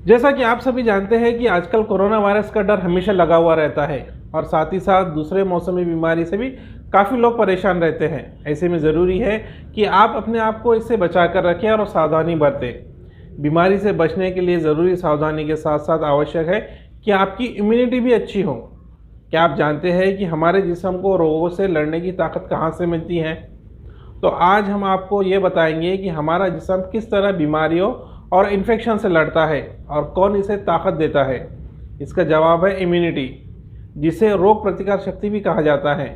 जैसा कि आप सभी जानते हैं कि आजकल कोरोना वायरस का डर हमेशा लगा हुआ रहता है और साथ ही साथ दूसरे मौसमी बीमारी से भी काफ़ी लोग परेशान रहते हैं। ऐसे में ज़रूरी है कि आप अपने आप को इससे बचा कर रखें और सावधानी बरतें। बीमारी से बचने के लिए ज़रूरी सावधानी के साथ साथ आवश्यक है कि आपकी इम्यूनिटी भी अच्छी हो। क्या आप जानते हैं कि हमारे जिस्म को रोगों से लड़ने की ताकत कहाँ से मिलती है? तो आज हम आपको ये बताएंगे कि हमारा जिस्म किस तरह बीमारियों और इन्फेक्शन से लड़ता है और कौन इसे ताकत देता है। इसका जवाब है इम्यूनिटी, जिसे रोग प्रतिकार शक्ति भी कहा जाता है।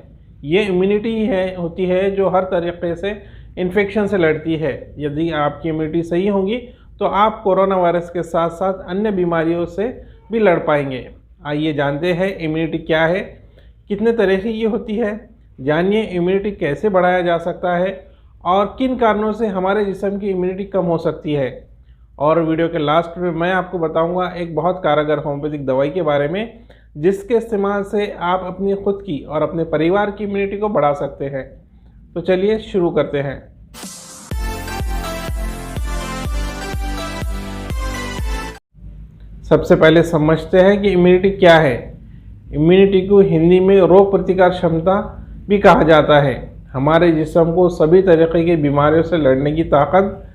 ये इम्यूनिटी होती है जो हर तरीके से इन्फेक्शन से लड़ती है। यदि आपकी इम्यूनिटी सही होगी तो आप कोरोना वायरस के साथ साथ अन्य बीमारियों से भी लड़ पाएंगे। आइए जानते हैं इम्यूनिटी क्या है, कितने तरह की ये होती है, जानिए इम्यूनिटी कैसे बढ़ाया जा सकता है और किन कारणों से हमारे जिस्म की इम्यूनिटी कम हो सकती है। और वीडियो के लास्ट में मैं आपको बताऊंगा एक बहुत कारगर होम्योपैथिक दवाई के बारे में, जिसके इस्तेमाल से आप अपनी खुद की और अपने परिवार की इम्यूनिटी को बढ़ा सकते हैं। तो चलिए शुरू करते हैं। सबसे पहले समझते हैं कि इम्यूनिटी क्या है। इम्यूनिटी को हिंदी में रोग प्रतिकार क्षमता भी कहा जाता है। हमारे जिस्म को सभी तरीके की बीमारियों से लड़ने की ताकत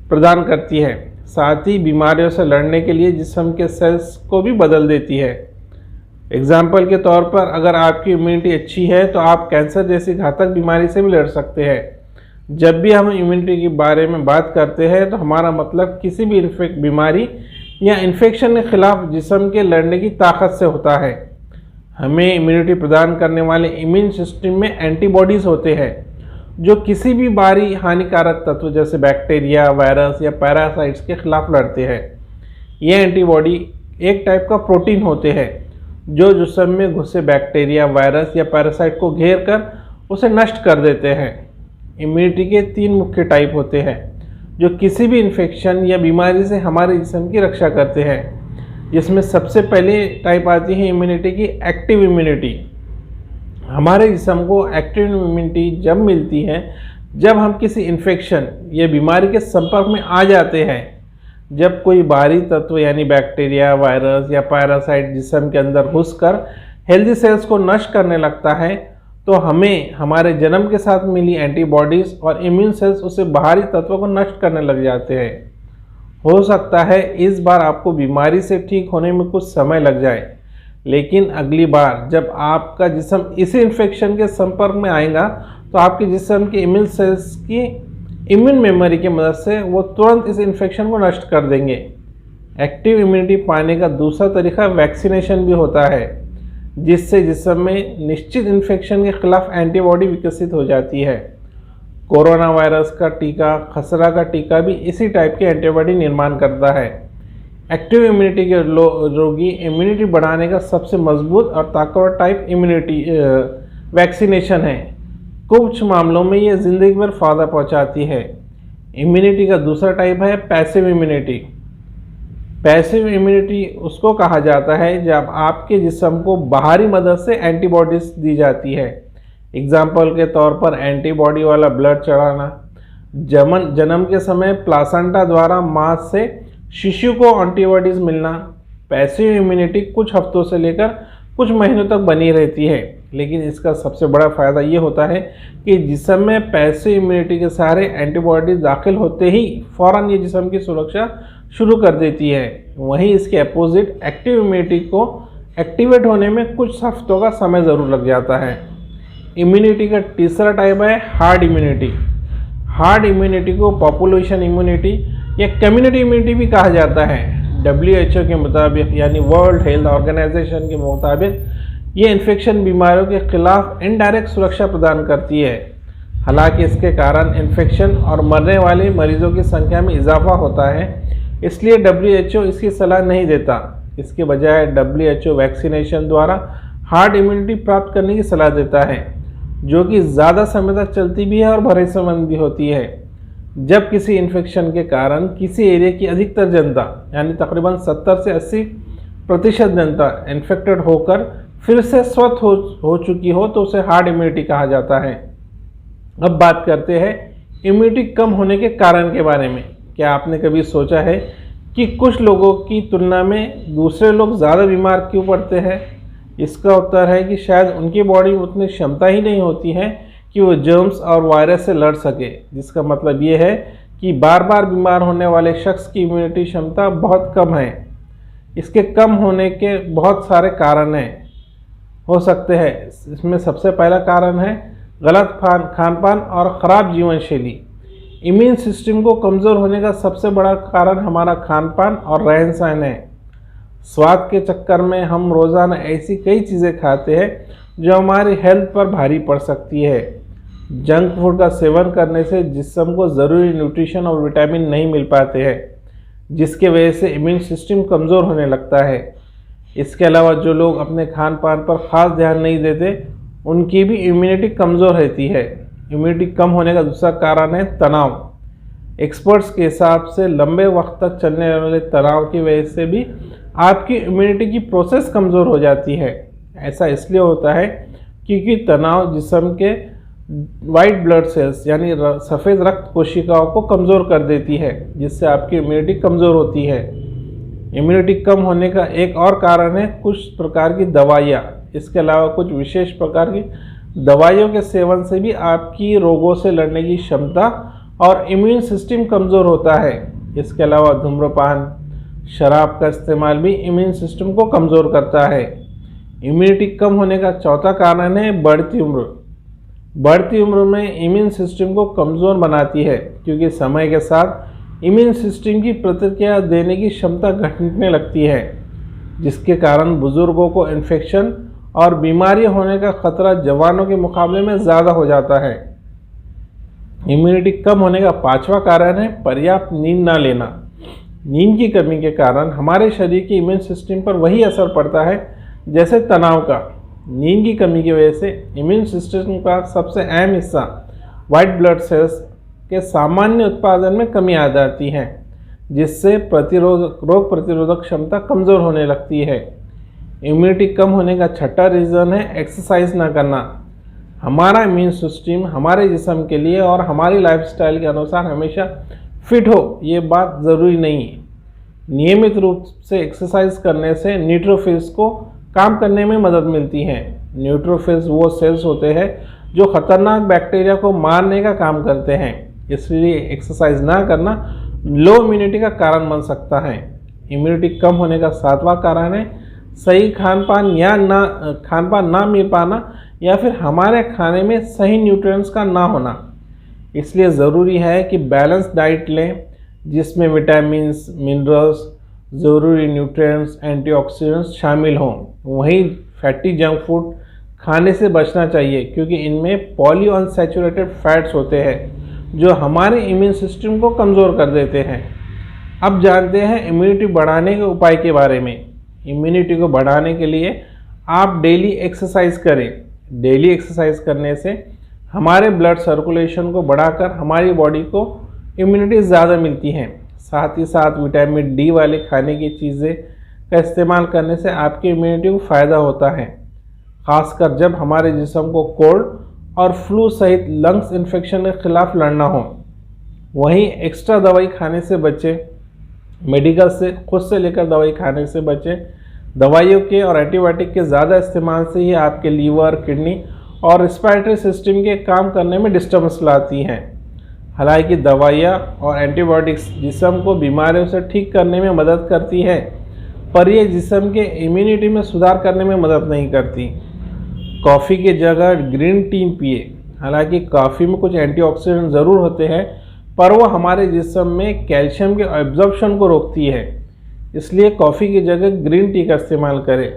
प्रदान करती है, साथ ही बीमारियों से लड़ने के लिए जिस्म के सेल्स को भी बदल देती है। एग्जाम्पल के तौर पर अगर आपकी इम्यूनिटी अच्छी है तो आप कैंसर जैसी घातक बीमारी से भी लड़ सकते हैं। जब भी हम इम्यूनिटी के बारे में बात करते हैं तो हमारा मतलब किसी भी बीमारी या इन्फेक्शन के खिलाफ जिस्म के लड़ने की ताकत से होता है। हमें इम्यूनिटी प्रदान करने वाले इम्यून सिस्टम में एंटीबॉडीज़ होते हैं जो किसी भी बाहरी हानिकारक तत्व जैसे बैक्टीरिया, वायरस या पैरासाइट्स के खिलाफ लड़ते हैं। ये एंटीबॉडी एक टाइप का प्रोटीन होते हैं जो जिस्म में घुसे बैक्टीरिया, वायरस या पैरासाइट को घेर कर उसे नष्ट कर देते हैं। इम्यूनिटी के 3 मुख्य टाइप होते हैं जो किसी भी इन्फेक्शन या बीमारी से हमारे जिस्म की रक्षा करते हैं, जिसमें सबसे पहले टाइप आती है इम्यूनिटी की एक्टिव इम्यूनिटी। हमारे जिस्म को एक्टिव इम्यूनिटी जब मिलती है जब हम किसी इन्फेक्शन या बीमारी के संपर्क में आ जाते हैं। जब कोई बाहरी तत्व यानी बैक्टीरिया, वायरस या पैरासाइट जिस्म के अंदर घुसकर हेल्दी सेल्स को नष्ट करने लगता है तो हमें हमारे जन्म के साथ मिली एंटीबॉडीज़ और इम्यून सेल्स उसे बाहरी तत्वों को नष्ट करने लग जाते हैं। हो सकता है इस बार आपको बीमारी से ठीक होने में कुछ समय लग जाए, लेकिन अगली बार जब आपका जिस्म इसी इन्फेक्शन के संपर्क में आएगा तो आपके जिस्म के इम्यून सेल्स की इम्यून मेमोरी की मदद से वो तुरंत इस इन्फेक्शन को नष्ट कर देंगे। एक्टिव इम्यूनिटी पाने का दूसरा तरीका वैक्सीनेशन भी होता है, जिससे जिस्म में निश्चित इन्फेक्शन के खिलाफ एंटीबॉडी विकसित हो जाती है। कोरोना वायरस का टीका, खसरा का टीका भी इसी टाइप की एंटीबॉडी निर्माण करता है। एक्टिव इम्यूनिटी के रोगी इम्यूनिटी बढ़ाने का सबसे मजबूत और ताकतवर टाइप इम्यूनिटी वैक्सीनेशन है। कुछ मामलों में ये ज़िंदगी भर फायदा पहुंचाती है। इम्यूनिटी का दूसरा टाइप है पैसिव इम्यूनिटी। पैसिव इम्यूनिटी उसको कहा जाता है जब आपके जिस्म को बाहरी मदद से एंटीबॉडीज दी जाती है। एग्जाम्पल के तौर पर एंटीबॉडी वाला ब्लड चढ़ाना, जन्म के समय प्लासेंटा द्वारा मां से शिशु को एंटीबॉडीज़ मिलना। पैसिव इम्यूनिटी कुछ हफ्तों से लेकर कुछ महीनों तक बनी रहती है, लेकिन इसका सबसे बड़ा फ़ायदा ये होता है कि जिस्म में पैसिव इम्यूनिटी के सहारे एंटीबॉडीज़ दाखिल होते ही फ़ौरन ये जिस्म की सुरक्षा शुरू कर देती है। वहीं इसके अपोजिट एक्टिव इम्यूनिटी को एक्टिवेट होने में कुछ हफ्तों का समय ज़रूर लग जाता है। इम्यूनिटी का तीसरा टाइप है हार्ड इम्यूनिटी। हार्ड इम्यूनिटी को पॉपुलेशन इम्यूनिटी या कम्युनिटी इम्यूनिटी भी कहा जाता है। WHO के मुताबिक यानी वर्ल्ड हेल्थ ऑर्गेनाइजेशन के मुताबिक ये इन्फेक्शन बीमारियों के खिलाफ इनडायरेक्ट सुरक्षा प्रदान करती है। हालांकि इसके कारण इन्फेक्शन और मरने वाले मरीजों की संख्या में इजाफा होता है, इसलिए WHO इसकी सलाह नहीं देता। इसके बजाय WHO वैक्सीनेशन द्वारा हार्ड इम्यूनिटी प्राप्त करने की सलाह देता है, जो कि ज़्यादा समय तक चलती भी है और भरोसेमंद भी होती है। जब किसी इन्फेक्शन के कारण किसी एरिया की अधिकतर जनता यानी तकरीबन 70 से 80% जनता इन्फेक्टेड होकर फिर से स्वस्थ हो चुकी हो तो उसे हार्ड इम्यूनिटी कहा जाता है। अब बात करते हैं इम्यूनिटी कम होने के कारण के बारे में। क्या आपने कभी सोचा है कि कुछ लोगों की तुलना में दूसरे लोग ज़्यादा बीमार क्यों पड़ते हैं। इसका उत्तर है कि शायद उनकी बॉडी में उतनी क्षमता ही नहीं होती है कि वो जर्म्स और वायरस से लड़ सके, जिसका मतलब ये है कि बार बार बीमार होने वाले शख्स की इम्यूनिटी क्षमता बहुत कम है। इसके कम होने के बहुत सारे कारण हो सकते हैं। इसमें सबसे पहला कारण है गलत खान पान और ख़राब जीवन शैली। इम्यून सिस्टम को कमज़ोर होने का सबसे बड़ा कारण हमारा खान पान और रहन सहन है। स्वाद के चक्कर में हम रोज़ाना ऐसी कई चीज़ें खाते हैं जो हमारी हेल्थ पर भारी पड़ सकती है। जंक फूड का सेवन करने से जिस्म को ज़रूरी न्यूट्रिशन और विटामिन नहीं मिल पाते हैं, जिसके वजह से इम्यून सिस्टम कमज़ोर होने लगता है। इसके अलावा जो लोग अपने खान पान पर ख़ास ध्यान नहीं देते, उनकी भी इम्यूनिटी कमज़ोर रहती है। इम्यूनिटी कम होने का दूसरा कारण है तनाव। एक्सपर्ट्स के हिसाब से लंबे वक्त तक चलने वाले तनाव की वजह से भी आपकी इम्यूनिटी की प्रोसेस कमज़ोर हो जाती है। ऐसा इसलिए होता है क्योंकि तनाव जिस्म के वाइट ब्लड सेल्स यानी सफ़ेद रक्त कोशिकाओं को कमज़ोर कर देती है, जिससे आपकी इम्यूनिटी कमज़ोर होती है। इम्यूनिटी कम होने का एक और कारण है कुछ प्रकार की दवाइयाँ। इसके अलावा कुछ विशेष प्रकार की दवाइयों के सेवन से भी आपकी रोगों से लड़ने की क्षमता और इम्यून सिस्टम कमज़ोर होता है। इसके अलावा धूम्रपान, शराब का इस्तेमाल भी इम्यून सिस्टम को कमज़ोर करता है। इम्यूनिटी कम होने का चौथा कारण है बढ़ती उम्र। बढ़ती उम्र में इम्यून सिस्टम को कमज़ोर बनाती है, क्योंकि समय के साथ इम्यून सिस्टम की प्रतिक्रिया देने की क्षमता घटने लगती है, जिसके कारण बुज़ुर्गों को इन्फेक्शन और बीमारी होने का खतरा जवानों के मुकाबले में ज़्यादा हो जाता है। इम्यूनिटी कम होने का पांचवा कारण है पर्याप्त नींद ना लेना। नींद की कमी के कारण हमारे शरीर के इम्यून सिस्टम पर वही असर पड़ता है जैसे तनाव का। नींद की कमी की वजह से इम्यून सिस्टम का सबसे अहम हिस्सा वाइट ब्लड सेल्स के सामान्य उत्पादन में कमी आ जाती है, जिससे रोग प्रतिरोधक क्षमता कमज़ोर होने लगती है। इम्यूनिटी कम होने का छठा रीज़न है एक्सरसाइज ना करना। हमारा इम्यून सिस्टम हमारे जिस्म के लिए और हमारी लाइफस्टाइल के अनुसार हमेशा फिट हो, ये बात ज़रूरी नहीं है। नियमित रूप से एक्सरसाइज करने से न्यूट्रोफिल्स को काम करने में मदद मिलती है। न्यूट्रोफिल्स वो सेल्स होते हैं जो खतरनाक बैक्टीरिया को मारने का काम करते हैं, इसलिए एक्सरसाइज ना करना लो इम्यूनिटी का कारण बन सकता है। इम्यूनिटी कम होने का सातवां कारण है सही खान पान ना मिल पाना या फिर हमारे खाने में सही न्यूट्रिएंट्स का ना होना। इसलिए ज़रूरी है कि बैलेंस डाइट लें, जिसमें विटामिन्स, मिनरल्स, ज़रूरी न्यूट्रिएंट्स, एंटीऑक्सीडेंट्स शामिल हों। वहीं फैटी जंक फूड खाने से बचना चाहिए, क्योंकि इनमें पॉलीअनसैचुरेटेड फैट्स होते हैं जो हमारे इम्यून सिस्टम को कमज़ोर कर देते हैं। अब जानते हैं इम्यूनिटी बढ़ाने के उपाय के बारे में। इम्यूनिटी को बढ़ाने के लिए आप डेली एक्सरसाइज करें। डेली एक्सरसाइज करने से हमारे ब्लड सर्कुलेशन को बढ़ाकर हमारी बॉडी को इम्यूनिटी ज़्यादा मिलती है। साथ ही साथ विटामिन डी वाले खाने की चीज़ें का इस्तेमाल करने से आपकी इम्यूनिटी को फ़ायदा होता है, ख़ासकर जब हमारे जिस्म को कोल्ड और फ्लू सहित लंग्स इन्फेक्शन के खिलाफ लड़ना हो। वहीं एक्स्ट्रा दवाई खाने से बचें। मेडिकल से खुद से लेकर दवाई खाने से बचें। दवाइयों के और एंटीबायोटिक के ज़्यादा इस्तेमाल से ही आपके लीवर, किडनी और रेस्पिरेटरी सिस्टम के काम करने में डिस्टर्बेंस लाती हैं। हालांकि दवाइयाँ और एंटीबायोटिक्स जिस्म को बीमारियों से ठीक करने में मदद करती है, पर यह जिस्म के इम्यूनिटी में सुधार करने में मदद नहीं करती। कॉफ़ी की जगह ग्रीन टी पिए। हालांकि कॉफ़ी में कुछ एंटीऑक्सीडेंट ज़रूर होते हैं, पर वो हमारे जिस्म में कैल्शियम के एब्जॉर्प्शन को रोकती है, इसलिए कॉफ़ी की जगह ग्रीन टी का इस्तेमाल करें।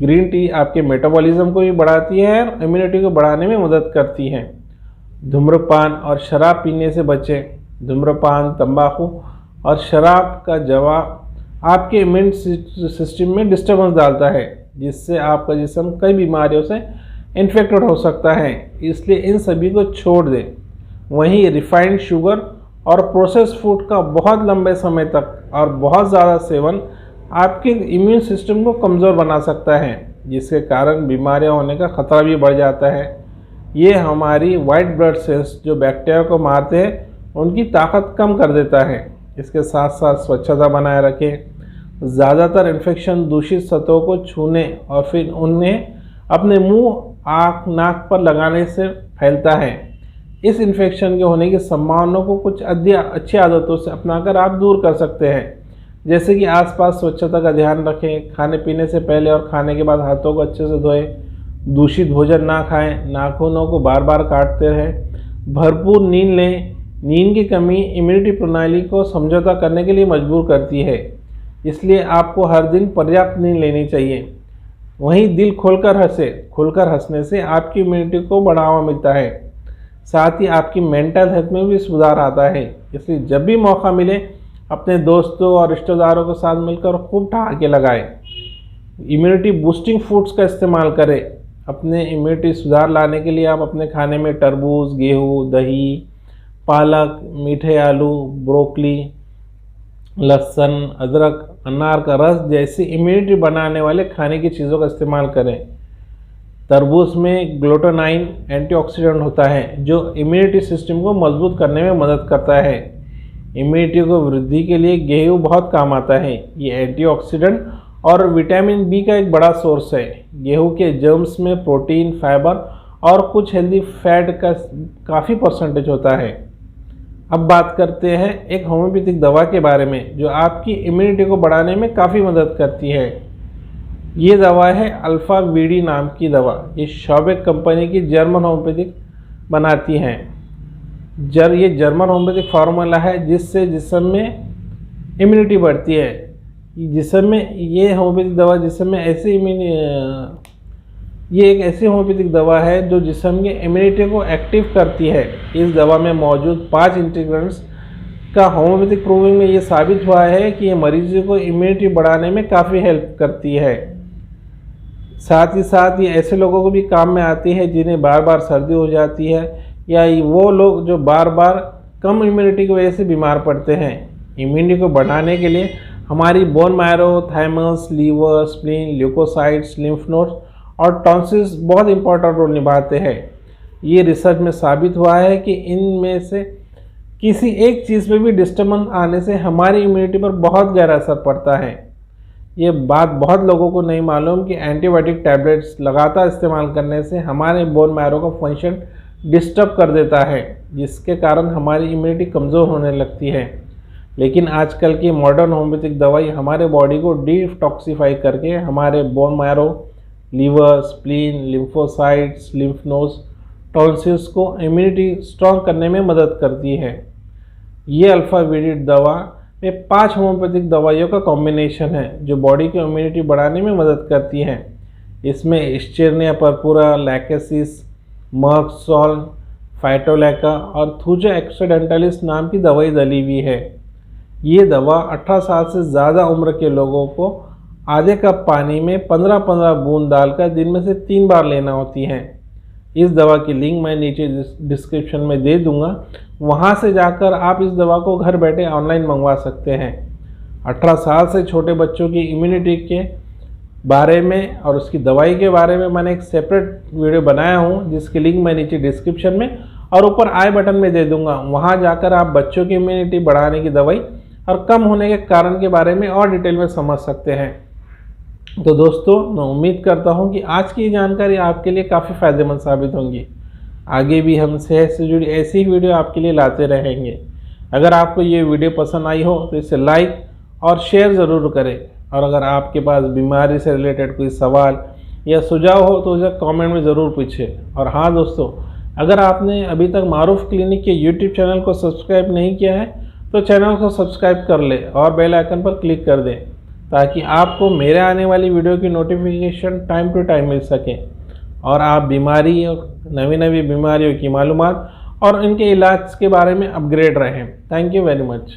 ग्रीन टी आपके मेटाबॉलिज्म को भी बढ़ाती है और इम्यूनिटी को बढ़ाने में मदद करती है। धूम्रपान और शराब पीने से बचें। धूम्रपान, तंबाकू और शराब का जवाब आपके इम्यून सिस्टम में डिस्टर्बेंस डालता है, जिससे आपका जिस्म कई बीमारियों से इन्फेक्टेड हो सकता है, इसलिए इन सभी को छोड़ दें। वहीं रिफाइंड शुगर और प्रोसेस्ड फूड का बहुत लंबे समय तक और बहुत ज़्यादा सेवन आपके इम्यून सिस्टम को कमज़ोर बना सकता है, जिसके कारण बीमारियां होने का खतरा भी बढ़ जाता है। ये हमारी वाइट ब्लड सेल्स जो बैक्टीरिया को मारते हैं, उनकी ताकत कम कर देता है। इसके साथ साथ स्वच्छता बनाए रखें। ज़्यादातर इन्फेक्शन दूषित सतहों को छूने और फिर उन्हें अपने मुंह, आँख, नाक पर लगाने से फैलता है। इस इन्फेक्शन के होने की संभावना को कुछ अच्छी आदतों से अपनाकर आप दूर कर सकते हैं, जैसे कि आसपास स्वच्छता का ध्यान रखें, खाने पीने से पहले और खाने के बाद हाथों को अच्छे से धोएं, दूषित भोजन ना खाएं, नाखूनों को बार बार काटते रहें, भरपूर नींद लें। नींद की कमी इम्यूनिटी प्रणाली को समझौता करने के लिए मजबूर करती है, इसलिए आपको हर दिन पर्याप्त नींद लेनी चाहिए। वहीं दिल खुलकर हंसने से आपकी इम्यूनिटी को बढ़ावा मिलता है, साथ ही आपकी मेंटल हेल्थ में भी सुधार आता है। इसलिए जब भी मौका मिले अपने दोस्तों और रिश्तेदारों के साथ मिलकर खूब ठहाके लगाएं। इम्यूनिटी बूस्टिंग फूड्स का इस्तेमाल करें। अपने इम्यूनिटी सुधार लाने के लिए आप अपने खाने में तरबूज, गेहूँ, दही, पालक, मीठे आलू, ब्रोकली, लहसुन, अदरक, अनार का रस जैसी इम्यूनिटी बनाने वाले खाने की चीज़ों का इस्तेमाल करें। तरबूज में ग्लूटानाइन एंटीऑक्सीडेंट होता है जो इम्यूनिटी सिस्टम को मजबूत करने में मदद करता है। इम्यूनिटी को वृद्धि के लिए गेहूँ बहुत काम आता है। ये एंटीऑक्सीडेंट और विटामिन बी का एक बड़ा सोर्स है। गेहूँ के जर्म्स में प्रोटीन, फाइबर और कुछ हेल्दी फैट का काफ़ी परसेंटेज होता है। अब बात करते हैं एक होम्योपैथिक दवा के बारे में जो आपकी इम्यूनिटी को बढ़ाने में काफ़ी मदद करती है। ये दवा है अल्फा वीडी नाम की दवा। ये शॉबेक कंपनी की जर्मन होम्योपैथिक बनाती हैं। ये जर्मन होम्योपैथिक फार्मूला है जिससे जिस्म में इम्यूनिटी बढ़ती है। जिस्म में ये होम्योपैथिक दवा जिस्म में ये एक ऐसी होम्योपैथिक दवा है जो जिस्म की इम्यूनिटी को एक्टिव करती है। इस दवा में मौजूद 5 इंग्रेडिएंट्स का होम्योपैथिक प्रूविंग में ये साबित हुआ है कि ये मरीजों को इम्यूनिटी बढ़ाने में काफ़ी हेल्प करती है। साथ ही साथ ये ऐसे लोगों को भी काम में आती है जिन्हें बार बार सर्दी हो जाती है या वो लोग जो बार बार कम इम्यूनिटी की वजह से बीमार पड़ते हैं। इम्यूनिटी को बढ़ाने के लिए हमारी bone marrow, thymus, liver, spleen, leucocytes, lymph nodes और टॉन्सिल्स बहुत इंपॉर्टेंट रोल निभाते हैं। ये रिसर्च में साबित हुआ है कि इनमें से किसी एक चीज़ पे भी डिस्टर्बेंस आने से हमारी इम्यूनिटी पर बहुत गहरा असर पड़ता है। ये बात बहुत लोगों को नहीं मालूम कि एंटीबायोटिक टैबलेट्स लगातार इस्तेमाल करने से हमारे बोन मैरो का फंक्शन डिस्टर्ब कर देता है, जिसके कारण हमारी इम्यूनिटी कमज़ोर होने लगती है। लेकिन आजकल की मॉडर्न होम्योपैथिक दवाई हमारे बॉडी को डिटॉक्सिफाई करके हमारे bone marrow, liver, spleen, lymphocytes, lymph nodes, tonsils को इम्यूनिटी स्ट्रॉन्ग करने में मदद करती है। ये अल्फा वीडी दवा में 5 होम्योपैथिक दवाइयों का कॉम्बिनेशन है जो बॉडी की इम्यूनिटी बढ़ाने में मदद करती हैं। इसमें एस्चेरिया पर्पुरा, लैकेसिस, मर्कसॉल, फाइटोलैका और थूजा एक्सीडेंटलिस नाम की दवाई डली हुई है। ये दवा 18 साल से ज़्यादा उम्र के लोगों को आधे कप पानी में 15-15 बूंद डालकर दिन में से 3 बार लेना होती है। इस दवा की लिंक मैं नीचे डिस्क्रिप्शन में दे दूंगा, वहां से जाकर आप इस दवा को घर बैठे ऑनलाइन मंगवा सकते हैं। 18 साल से छोटे बच्चों की इम्यूनिटी के बारे में और उसकी दवाई के बारे में मैंने एक सेपरेट वीडियो बनाया हूं, जिसकी लिंक मैं नीचे डिस्क्रिप्शन में और ऊपर आई बटन में दे दूंगा। वहां जाकर आप बच्चों की इम्यूनिटी बढ़ाने की दवाई और कम होने के कारण के बारे में और डिटेल में समझ सकते हैं। तो दोस्तों, मैं उम्मीद करता हूं कि आज की जानकारी आपके लिए काफ़ी फ़ायदेमंद साबित होंगी। आगे भी हम सेहत से जुड़ी ऐसी ही वीडियो आपके लिए लाते रहेंगे। अगर आपको ये वीडियो पसंद आई हो तो इसे लाइक और शेयर ज़रूर करें, और अगर आपके पास बीमारी से रिलेटेड कोई सवाल या सुझाव हो तो उसे कमेंट में ज़रूर पूछें। और हाँ दोस्तों, अगर आपने अभी तक मारूफ क्लिनिक के यूट्यूब चैनल को सब्सक्राइब नहीं किया है तो चैनल को सब्सक्राइब कर लें और बेल आइकन पर क्लिक कर दें, ताकि आपको मेरे आने वाली वीडियो की नोटिफिकेशन टाइम टू टाइम मिल सके और आप बीमारी और नवी बीमारियों की मालूमात और इनके इलाज के बारे में अपग्रेड रहें। Thank you very much.